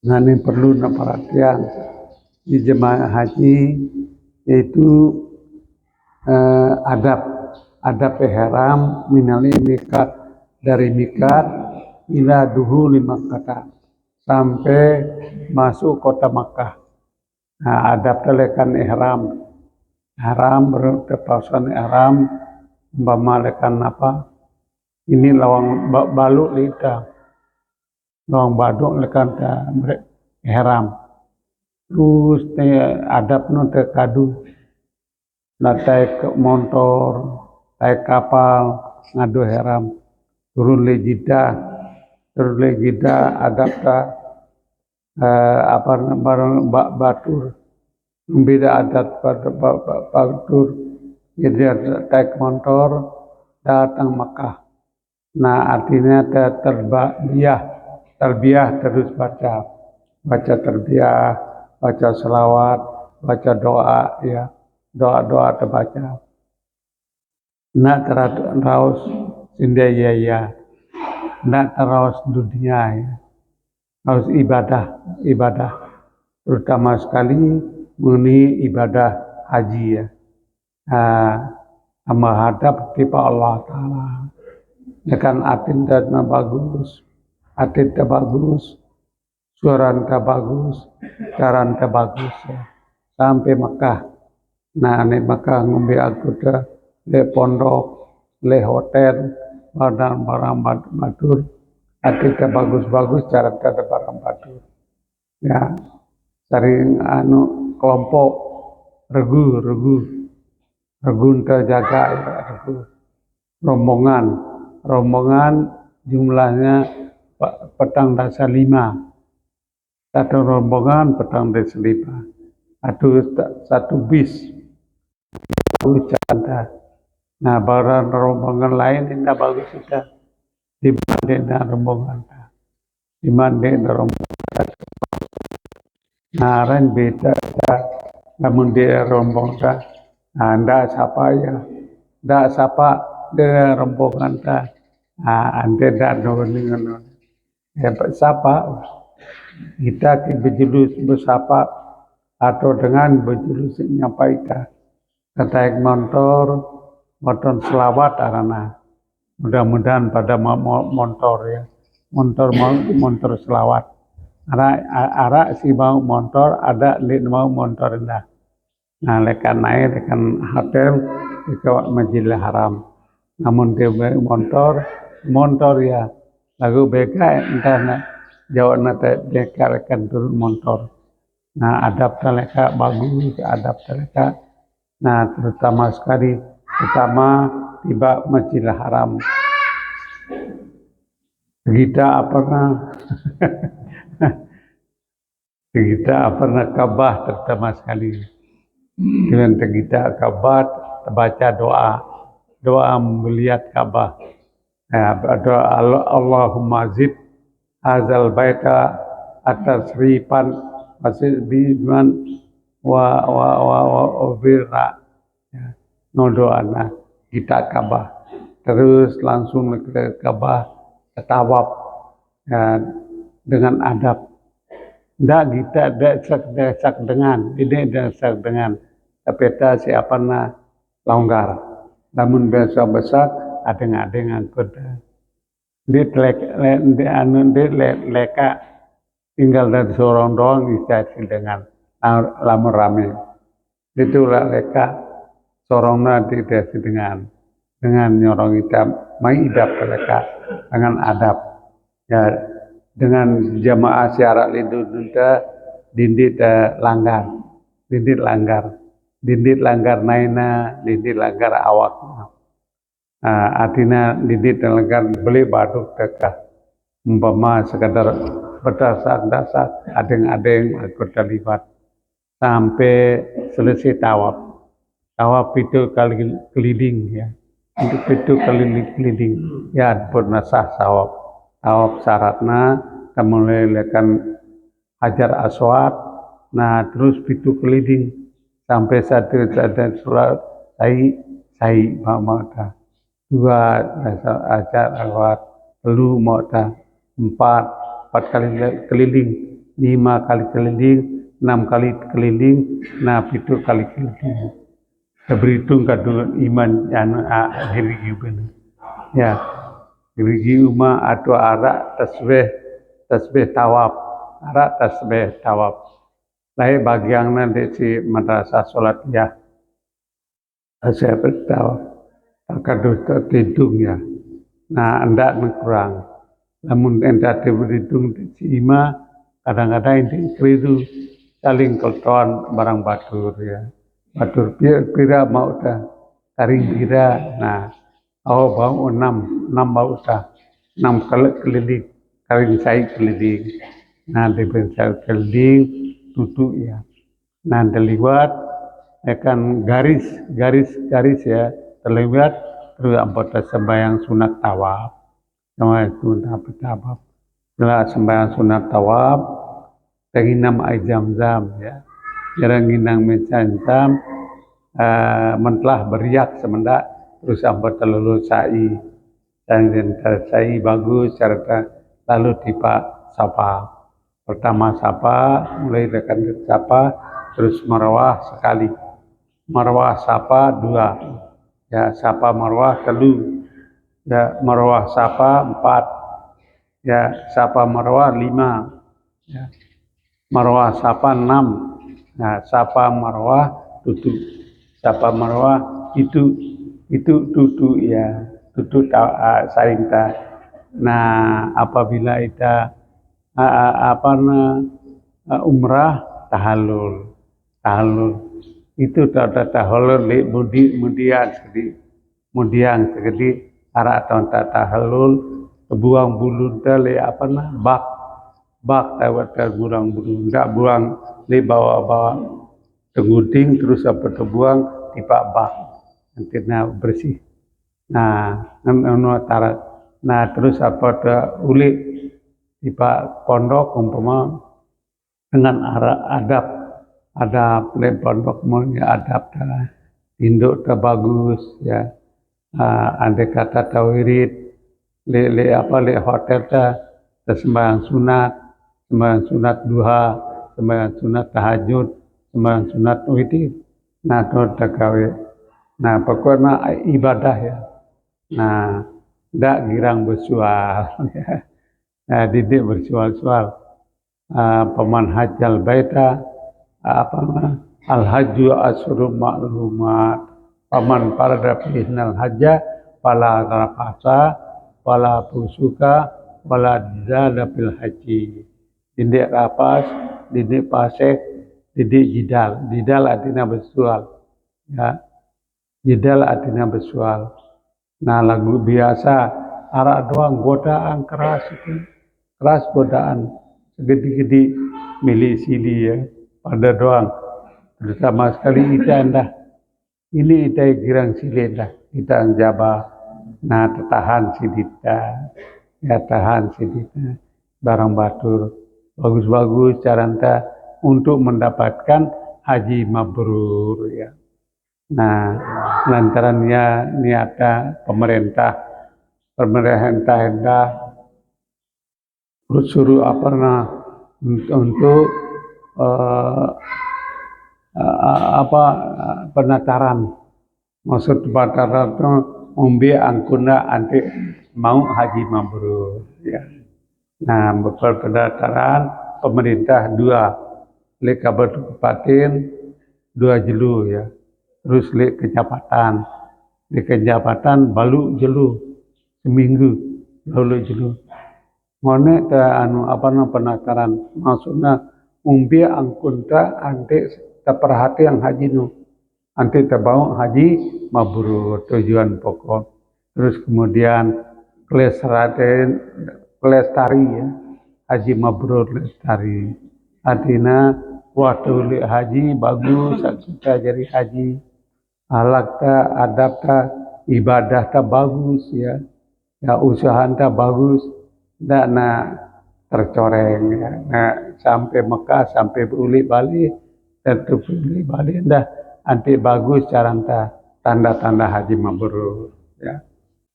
Nah, ini perlu perhatian di jemaah haji, yaitu adab ihram minal miqat, dari miqat ila duhuli Makkah, sampai masuk kota Makkah. Nah, adab telekan ihram bertepaskan ihram memalekan apa? Ini lawang baluk lidah, lawang baduk lekan ihram. Terus adab nu kadu, naik motor, naik kapal, ngadu ihram, turun le jidah, adab batur, beda adat batur, jadi naik motor datang Makkah. Nah, artinya terbiah terus baca terbiah, baca selawat, baca doa, ya, doa terbaca. Nak teraus sindaya ya, nak teraus dunia ya, harus ibadah, terutama sekali mengenai ibadah haji ya. Menghadap kepada Allah Ta'ala. Ya kan atinda bagus, suaranya bagus, caranya bagus ya. Sampai Makkah. Nah, ini Makkah ngombe aku le pondok, le hotel, barang batur, atinda bagus, caranya barang batur. Ya, sering kelompok regu terjaga ya, rombongan jumlahnya petang dasa 5, satu rombongan petang dasa 5, satu bis canda. Nah, barang rombongan lain tidak bagus kita dibanding rombongan. Nah, ren beda, namun dia rombongan. Nah, ndak sapa dengan rombongan ta. Ante ndak dengan sapa kita berjulus bersapa atau dengan berjulus nyapaita. Kataik motor selawat arana. Mudah-mudahan pada motor ya. Motor selawat. Ara si mau motor ada li mau motor dah. Nah, lekan hotel di Masjidil Haram. Namun dia motor ya, lagu beka entah jauh nanti dia lekan turun motor. Nah, adab mereka bagus, nah terutama tiba Masjidil Haram. Kita pernah Ka'bah terutama sekali. Dengan kita Ka'bah baca doa melihat Ka'bah. Doa Allahumma zid hazal baita atasrifan masih biman wa birra. Doa kita Ka'bah. Terus langsung ke Ka'bah, tawaf dengan adab. Tidak kita desak dengan, tapi siapa longgar. Namun besar ada kuda. Leka tinggal dari seorang doang bisa dengan lama rame. Itulah leka seorang dikasih dengan nyorong kita maidap mereka dengan adab. Ya, dengan jamaah syarat lidunta dindit langgar naina, dindit langgar awak. Artinya dindit langgar beli baduk tekah umpama sekadar berdasar adeng aku terlibat sampai selesai tawaf itu kali keliling ya, untuk itu keliling ya pernah sah tawaf syaratnya mulai lekan Hajar Aswad. Nah, terus pintu keliling sampai satu ada surat sai mamata 2 Hajar Aswad, 3 empat kali keliling 5 kali keliling, 6 kali keliling, nah 7 kali keliling. Berhitung kadang iman hirigi bener. Ya, hirigi uma atau arak tasbih tawaf, arak tasbih tawaf. Lain bagian nanti si madrasah solat ya, saya bertawaf. Kadang terhitung ya. Nah, hendak kurang. Namun hendak berhitung si ima kadang-kadang ini keliru saling kelton barang batur ya. Batur pira mau dah taring pira. Nah, bau 6 bau dah 6 kali keliling taring saya keliling. Nah, diberi saya keliling tutup ya. Nah, terlibat akan garis ya terlibat terus anggota sembahyang sunat tawaf. Sama sunat tawaf. Setelah sembahyang sunat tawaf, tenginam air zam-zam ya. Jarang ginang mencam mentlah beriak semendak terus ambil telur sa'i dan sa'i bagus serta lalu tiba sapa. Pertama sapa, mulai rekan sapa, terus marwah sekali, marwah sapa 2, ya sapa marwah 3, ya marwah sapa 4, ya sapa marwah 5, ya marwah sapa 6, nah sapa marwah 7. Sapa marwah itu tutu ya, tutu saling ta. Nah, apabila kita umrah tahallul itu tahallul li kemudian segede arak tahallul buang bulu le bak tawat gurang bulu ndak buang li bawa tenguding terus buang tiba bak nanti bersih. Nah, terus uli tiba pondok umpama dengan adab le pondok punya adab induk bagus ya. Andai kata tawirid le hotel sembahyang sunat duha, sembahyang sunat tahajud, sembahyang sunat witir. Nah, itu gawe. Nah, pokoknya ibadah ya. Nah, ndak girang bersual. Nah, didik bersual-sual. Paman hajjal baita al-hajju asyurul ma'lumat. Paman farada fihnal hajja fala rafasa wala fusuka wala jidala fil haji. Didik rapas, didik pasek, didik jidal artinya bersual ya, jidal artinya bersual. Nah, lagu biasa arak doang godaan keras godaan segede-gede milih sili ya pada doang terutama sekali ini girang sili kita jabah. Nah, tahan sidita ya, tahan sidita barang batur bagus-bagus caranta untuk mendapatkan haji mabrur ya. Nah, lantarannya niata pemerintah hendak suruh untuk penataran, maksud penataran itu umbi angkuna anti mau haji mabrur ya. Nah, betul penataran pemerintah 2 le kabupaten 2 jelu ya, terus le kejabatan balu jelu seminggu lalu jelu ngone penataran maksudnya umbi angkunta ante perhati yang haji nu ante bau haji mabrur tujuan pokok. Terus kemudian kelestari ya, haji mabrur lestari artinya waktu haji bagus kita jadi haji, alakta adabta ibadahta bagus ya, usahanta bagus, ndak tercoreng ya. Nah, sampai Mekah sampai berulik balik tetap berulik balik dah anti bagus caranta tanda-tanda haji mabrur ya.